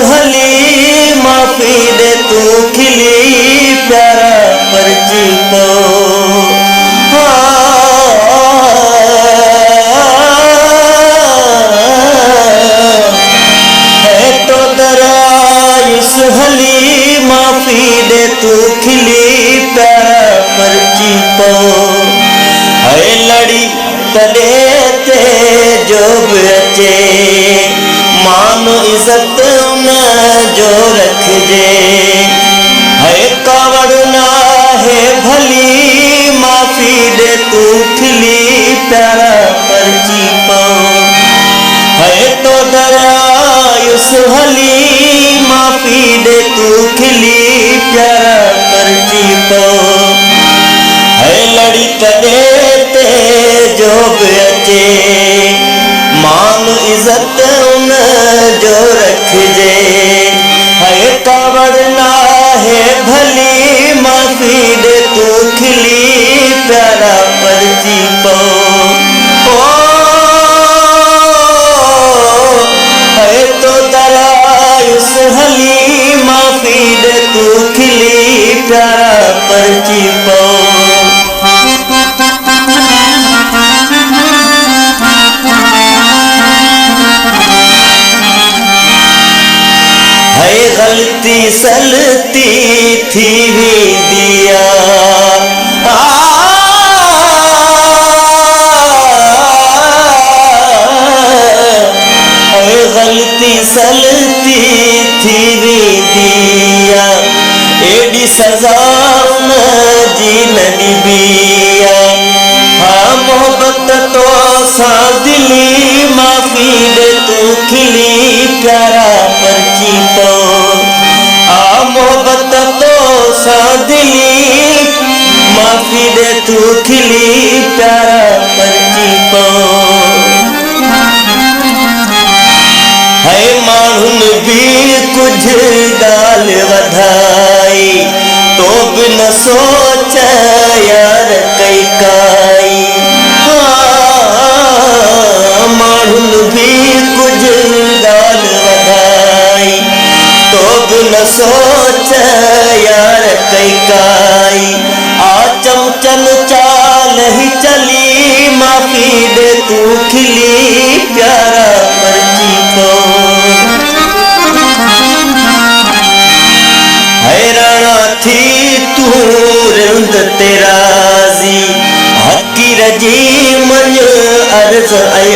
हली माफी दे तू खिली प्यारा परची को है तो दरायुस हली माफी दे तू खिली प्यारा परची को है लड़ी तले ते जो बचे मान इज्जत न जो रख जे है कावड़ ना है भली माफी दे तू खिली प्यारा परची पाओ है तो दरायुस हली माफी दे तू खिली प्यारा परची पाओ है लड़ी तले ते जो बचे मान इज्जत उन जो रख जे है कावड़ ना है भली माफी दे तू खिली प्यारा परची पो है तो दरायुस हली माफी दे तू खिली प्यारा परची पो गलती सलती थी भी दिया गलती सलती थी भी दिया एडी सजा न जी नबिया हाँ मोहब्बत तो सा दिली माफी दे तू खिली प्यारा परची तो मोहब्बत तो सा दिली माफी दे तू खिली प्यारा परची पो है मानुन भी कुछ गाल वधाई तो भी न सोच यार कई काई मानुन भी कुछ गाल वधाई तो भी न सोच यार कई काई आ चमचन चाल ही चली माफी दे तू खिली प्यारा परची को हैराना थी तू रिंद तेराजी हकी रजी मन अर्ज आई